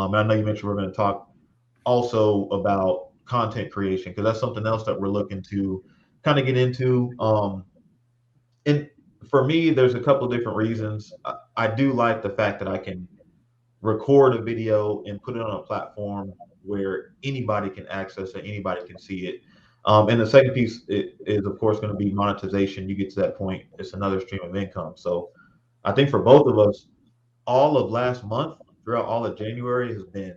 And I know you mentioned we're going to talk also about content creation because that's something else that we're looking to kind of get into. And for me, there's a couple of different reasons. I do like the fact that I can record a video and put it on a platform where anybody can access it, anybody can see it. And the second piece is, of course, going to be monetization. You get to that point, it's another stream of income. So I think for both of us, all of last month, throughout all of January, has been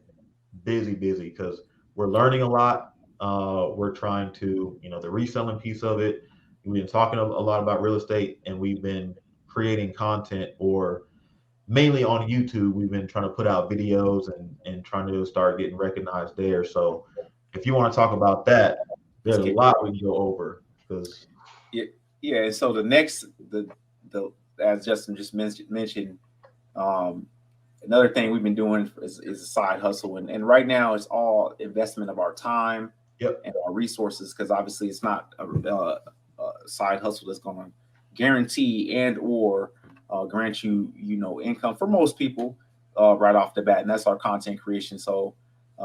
busy, busy because we're learning a lot. We're trying to, the reselling piece of it. We've been talking a lot about real estate, and we've been creating content, or mainly on YouTube. We've been trying to put out videos and trying to start getting recognized there. So if you want to talk about that, there's a lot we can go over because yeah. So the as Justin just mentioned, um, another thing we've been doing is a side hustle, and right now it's all investment of our time yep, and our resources because obviously it's not a side hustle that's going to guarantee and or grant you income for most people right off the bat, and that's our content creation. So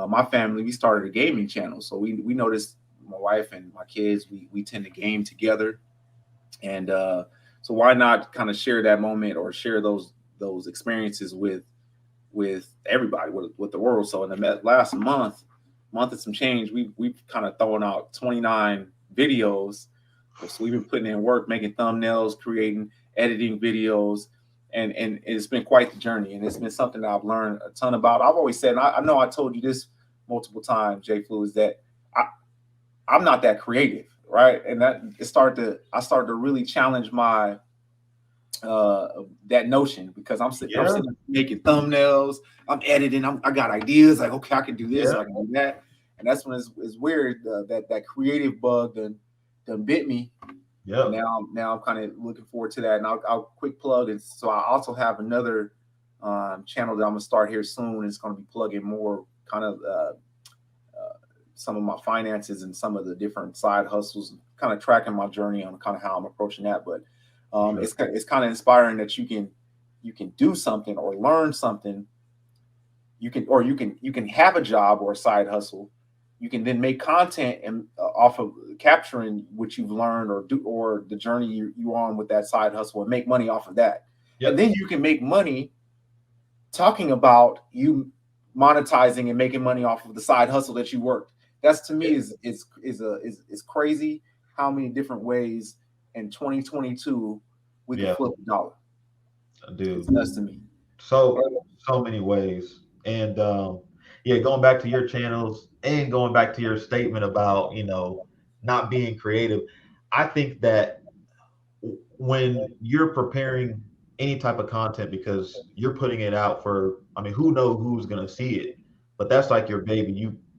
my family, we started a gaming channel, so we noticed my wife and my kids we tend to game together, and so why not kind of share that moment or share those experiences with everybody, with the world. So in the last month and some change, we've kind of thrown out 29 videos. So we've been putting in work, making thumbnails, creating, editing videos, and it's been quite the journey. And it's been something that I've learned a ton about. I've always said, and I know I told you this multiple times, Jay Flu, is that I'm not that creative, right? And I started to really challenge my that notion because I'm sitting making thumbnails, I'm editing, I got ideas like, okay, I can do this, I can do that, and that's when it's weird that creative bug done bit me. yeah. Now I'm kind of looking forward to that, and I'll quick plug. And so I also have another channel that I'm gonna start here soon. It's gonna be plugging more kind of some of my finances and some of the different side hustles, kind of tracking my journey on kind of how I'm approaching that, but. It's kind of inspiring that you can do something or learn something. You can have a job or a side hustle. You can then make content and off of capturing what you've learned or the journey you're on with that side hustle and make money off of that. Yep. And then you can make money talking about you monetizing and making money off of the side hustle that you worked. That's to me is crazy how many different ways in 2022 we can flip a dollar. Dude, it's nuts to me. So many ways. And going back to your channels and going back to your statement about not being creative, I think that when you're preparing any type of content, because you're putting it out for, I mean, who knows who's going to see it, but that's like your baby.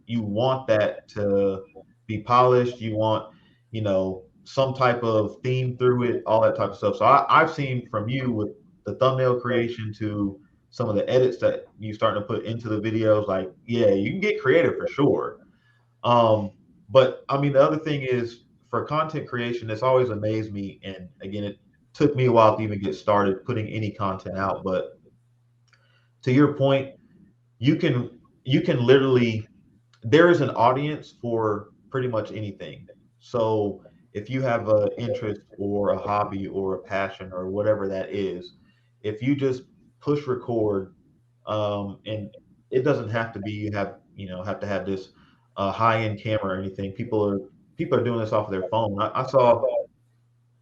You want that to be polished. You want some type of theme through it, all that type of stuff. So I've seen from you with the thumbnail creation to some of the edits that you starting to put into the videos, like, yeah, you can get creative for sure. But I mean, the other thing is for content creation, it's always amazed me. And again, it took me a while to even get started putting any content out. But to your point, you can literally, there is an audience for pretty much anything. So if you have an interest or a hobby or a passion or whatever that is, if you just push record, and it doesn't have to be have to have this high end camera or anything. People are doing this off of their phone. I saw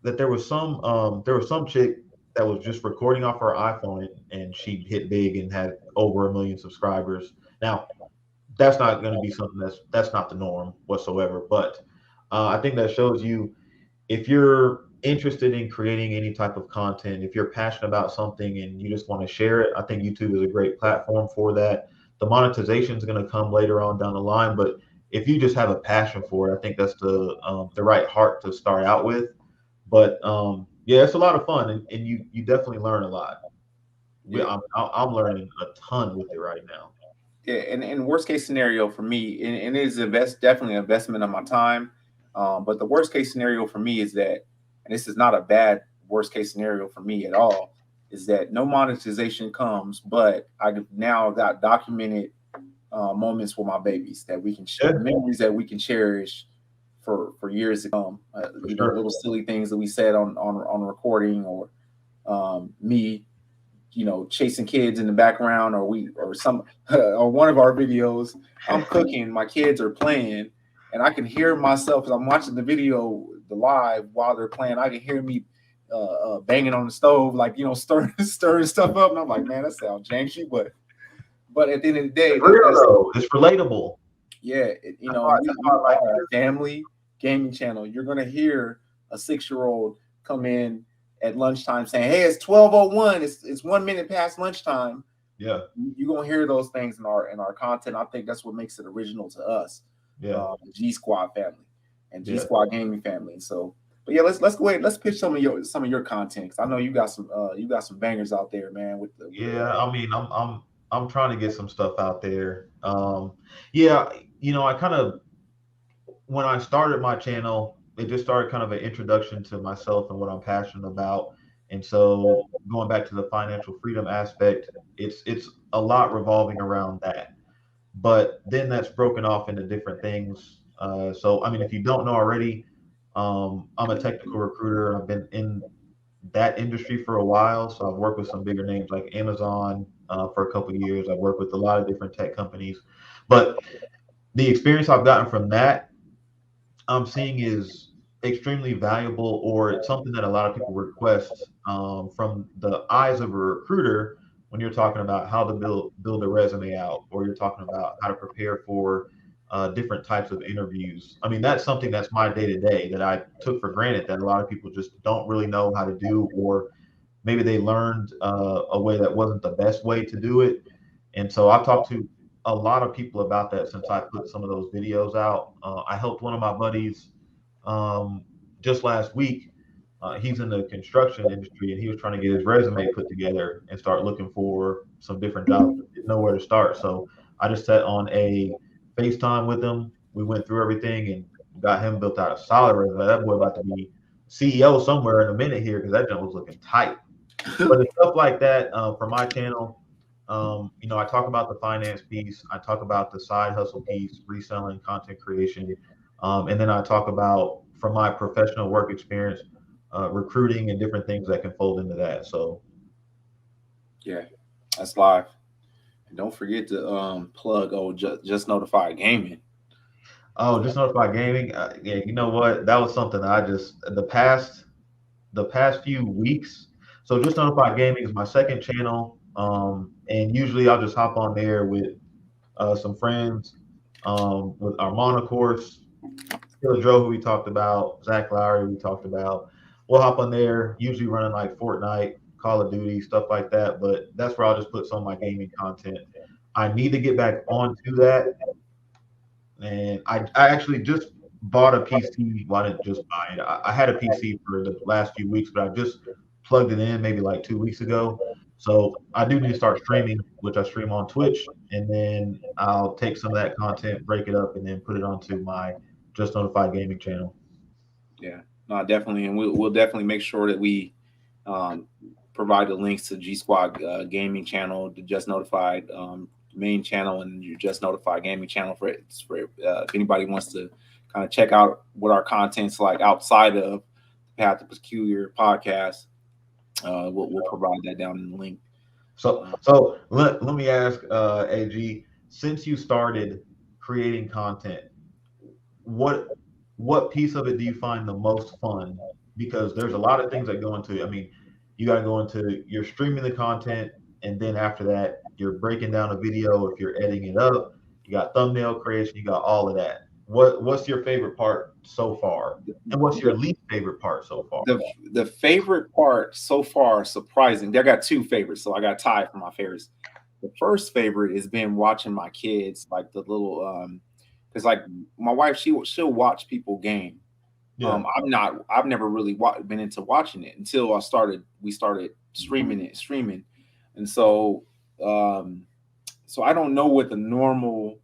that there was some chick that was just recording off her iPhone, and she hit big and had over 1 million subscribers. Now that's not going to be something that's not the norm whatsoever. But I think that shows you, if you're interested in creating any type of content, if you're passionate about something and you just want to share it, I think YouTube is a great platform for that. The monetization is going to come later on down the line, but if you just have a passion for it, I think that's the right heart to start out with. But yeah, it's a lot of fun, and you definitely learn a lot. I'm learning a ton with it right now. Yeah, and worst case scenario for me, and it is definitely an investment of my time. But the worst case scenario for me is that, and this is not a bad worst case scenario for me at all, is that no monetization comes, but I now got documented moments with my babies that we can Yeah, memories that we can cherish for years to come. for Little sure. silly things that we said on recording, or me, chasing kids in the background, or some or one of our videos. I'm cooking, my kids are playing, and I can hear myself as I'm watching the video, the live while they're playing. I can hear me banging on the stove, like stirring stuff up, and I'm like, man, that sounds janky, but at the end of the day, It's real that's though. It's relatable. yeah, That's why we I like are a it. family gaming channel. You're gonna hear a 6-year-old come in at lunchtime saying, "Hey, it's 12:01. It's 1 minute past lunchtime." Yeah, You're gonna hear those things in our content. I think that's what makes it original to us, yeah, the G Squad family and G yeah, Squad gaming family. And so, but yeah, let's go ahead. Let's pitch some of your content, because I know you got some bangers out there, man. yeah. I mean, I'm trying to get some stuff out there. Yeah, I kind of when I started my channel, it just started kind of an introduction to myself and what I'm passionate about. And so going back to the financial freedom aspect, it's a lot revolving around that. But then that's broken off into different things. So I mean, if you don't know already, I'm a technical recruiter. I've been in that industry for a while, so I've worked with some bigger names like Amazon for a couple of years. I've worked with a lot of different tech companies, but the experience I've gotten from that I'm seeing is extremely valuable, or it's something that a lot of people request from the eyes of a recruiter when you're talking about how to build a resume out, or you're talking about how to prepare for different types of interviews. I mean, that's something that's my day to day that I took for granted that a lot of people just don't really know how to do, or maybe they learned a way that wasn't the best way to do it. And so I've talked to a lot of people about that since I put some of those videos out. I helped one of my buddies um, just last week. He's in the construction industry and he was trying to get his resume put together and start looking for some different jobs. Didn't know where to start. So I just sat on a FaceTime with him. We went through everything and got him built out a solid resume. That boy about to be CEO somewhere in a minute here because that jump was looking tight. But it's stuff like that for my channel. I talk about the finance piece. I talk about the side hustle piece, reselling, content creation, and then I talk about from my professional work experience, recruiting and different things that can fold into that. So, Yeah, that's live. And don't forget to plug just notify gaming. oh, just notify gaming. Yeah, you know what? That was something I just the past few weeks. So just notify gaming is my second channel, and usually I'll just hop on there with some friends, with Armana course, Killer Joe, who we talked about, Zach Lowry, we talked about. We'll hop on there, usually running like Fortnite, Call of Duty, stuff like that. But that's where I'll just put some of my gaming content. I need to get back onto that. And I actually just bought a PC. Well, I didn't just buy it. I had a PC for the last few weeks, but I just plugged it in maybe like 2 weeks ago. So I do need to start streaming, which I stream on Twitch, and then I'll take some of that content, break it up, and then put it onto my Just Notified Gaming channel. Yeah, no, definitely, and we'll definitely make sure that we um, provide the links to G Squad gaming channel, the Just Notified main channel, and your Just Notified gaming channel if anybody wants to kind of check out what our content's like outside of Path to Peculiar podcast. We'll provide that down in the link. So let me ask, AG, since you started creating content, what what piece of it do you find the most fun? Because there's a lot of things that go into it. I mean, you got to go into you're streaming the content, and then after that, you're breaking down a video. If you're editing it up, you got thumbnail creation, you got all of that. What's your favorite part so far, and what's your The, least favorite part so far? the favorite part so far, surprising. I got two favorites, so I got tied for my favorites. The first favorite has been watching my kids, like the little because like my wife, she'll watch people game. Yeah, I've never really been into watching it until we started streaming, and um, so I don't know what the normal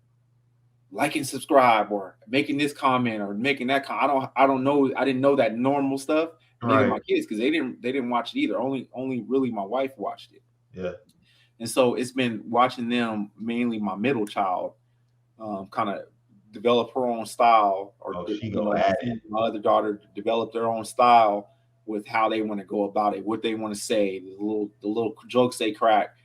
like and subscribe or making this comment or making that I don't know. I didn't know that normal stuff. And neither right. my kids, because they didn't watch it either. Only really my wife watched it. Yeah, And so it's been watching them, mainly my middle child. kind of develop her own style, or Oh, she you go know, at it. my other daughter develop their own style with how they want to go about it, what they want to say, the little jokes they crack.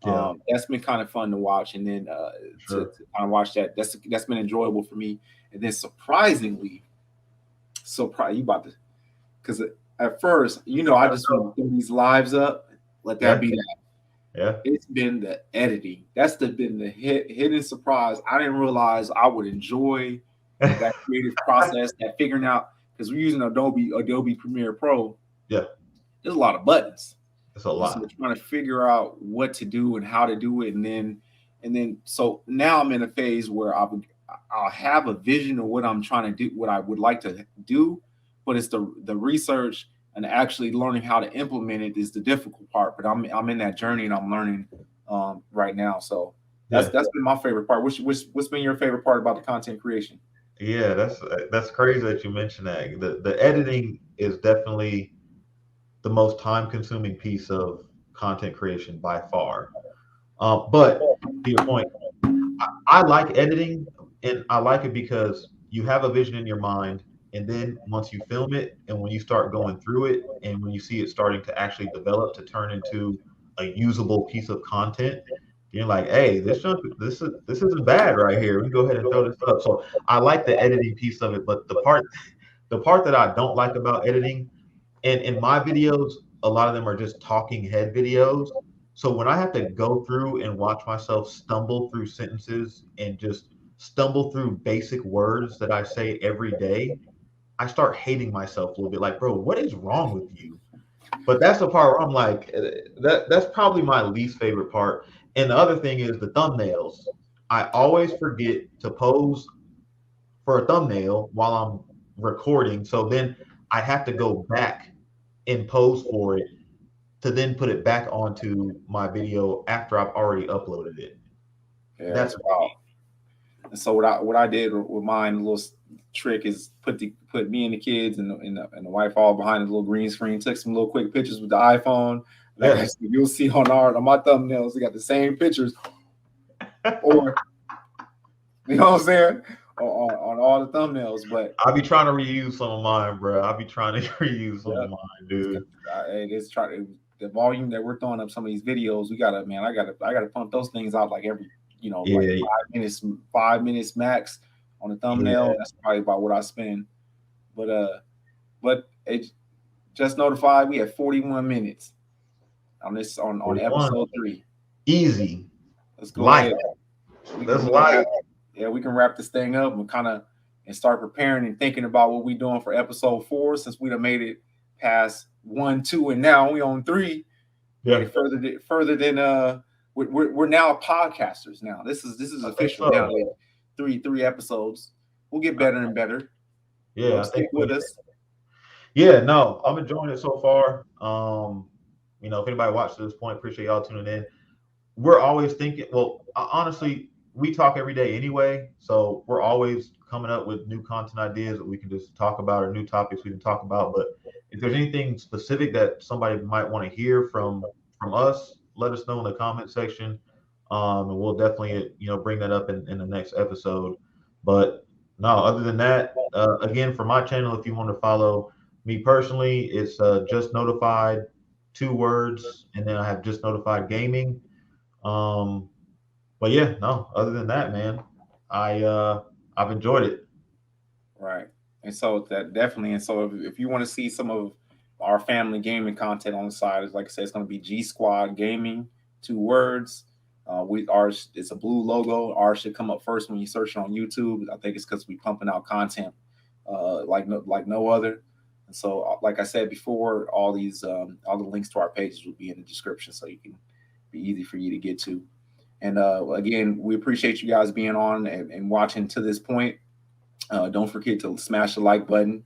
Yeah, That's been kind of fun to watch, and then to sure. kind of watch that. That's been enjoyable for me. And then surprisingly, surprise you about to, because at first, I just want to throw these lives up. Let that Yeah, be. yeah, It's been the editing. That's been the hidden surprise. I didn't realize I would enjoy that creative process, that figuring out, because we're using Adobe Premiere Pro. yeah. There's a lot of buttons, It's a and so lot. trying to figure out what to do and how to do it, and then so now I'm in a phase where I'll have a vision of what I'm trying to do, what I would like to do, but it's the research and actually learning how to implement it is the difficult part. But I'm in that journey and I'm learning right now. So that's Yeah, that's been my favorite part. What's been your favorite part about the content creation? yeah. That's crazy that you mentioned that. The editing is definitely the most time consuming piece of content creation by far. But to your point, I like editing, and I like it because you have a vision in your mind, and then once you film it, and when you start going through it, and when you see it starting to actually develop to turn into a usable piece of content, you're like, hey, this isn't bad right here. We can go ahead and throw this up. So I like the editing piece of it, but the part that I don't like about editing, and in my videos, a lot of them are just talking head videos. So when I have to go through and watch myself stumble through sentences and just stumble through basic words that I say every day, I start hating myself a little bit. Like, bro, what is wrong with you? But that's the part where I'm like, that's probably my least favorite part. And the other thing is the thumbnails. I always forget to pose for a thumbnail while I'm recording. So then I have to go back and pose for it to then put it back onto my video after I've already uploaded it. Yeah, That's that's wild. And so what I did with mine, a little trick is put me and the kids and the wife all behind a little green screen. Took some little quick pictures with the iPhone. Like I yeah, said, you'll see on my thumbnails, they got the same pictures, or you know what I'm saying, on all the thumbnails. But I be trying to reuse some of mine, bro. I be trying to reuse some of yeah, mine, dude. it's trying the volume that we're throwing up some of these videos. We gotta, man, I gotta pump those things out like every, like Yeah, 5 minutes, 5 minutes max on the thumbnail. yeah. That's probably about what I spend. But but it just notified we have 41 minutes on this on 41. episode 3. Easy. Let's go Light. ahead. We can That's we can light. wrap, yeah, we can wrap this thing up and and start preparing and thinking about what we're doing for episode 4, since we done made it past 1, 2, and now we on 3. Made Yeah, it further than we're now podcasters now. This is I think official now. so. Three episodes. We'll get better and better. Yeah, I think Stick we. with us. Yeah, no, I'm enjoying it so far. If anybody watched to this point, appreciate y'all tuning in. We're always thinking, well, honestly, we talk every day anyway, so we're always coming up with new content ideas that we can just talk about, or new topics we can talk about. But if there's anything specific that somebody might want to hear from us, let us know in the comment section, and we'll definitely bring that up in the next episode. But no, other than that, again, for my channel, if you want to follow me personally, it's just notified, 2 words, and then I have just notified gaming. um, but yeah, no. Other than that, man, I've enjoyed it. Right. And so that definitely. And so if you want to see some of our family gaming content on the side, is like I said, it's going to be G Squad Gaming, 2 words. We ours it's a blue logo. Ours should come up first when you search it on YouTube. I think it's because we pumping out content like no other. And so, like I said before, all the links to our pages will be in the description, so you can be easy for you to get to. And again, we appreciate you guys being on and watching to this point. Don't forget to smash the like button,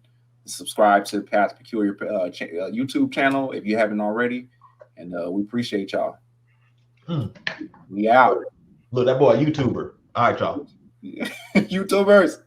subscribe to Pat's Peculiar YouTube channel if you haven't already. And we appreciate y'all. Mm. We out. Look, that boy, a YouTuber. All right, y'all. YouTubers.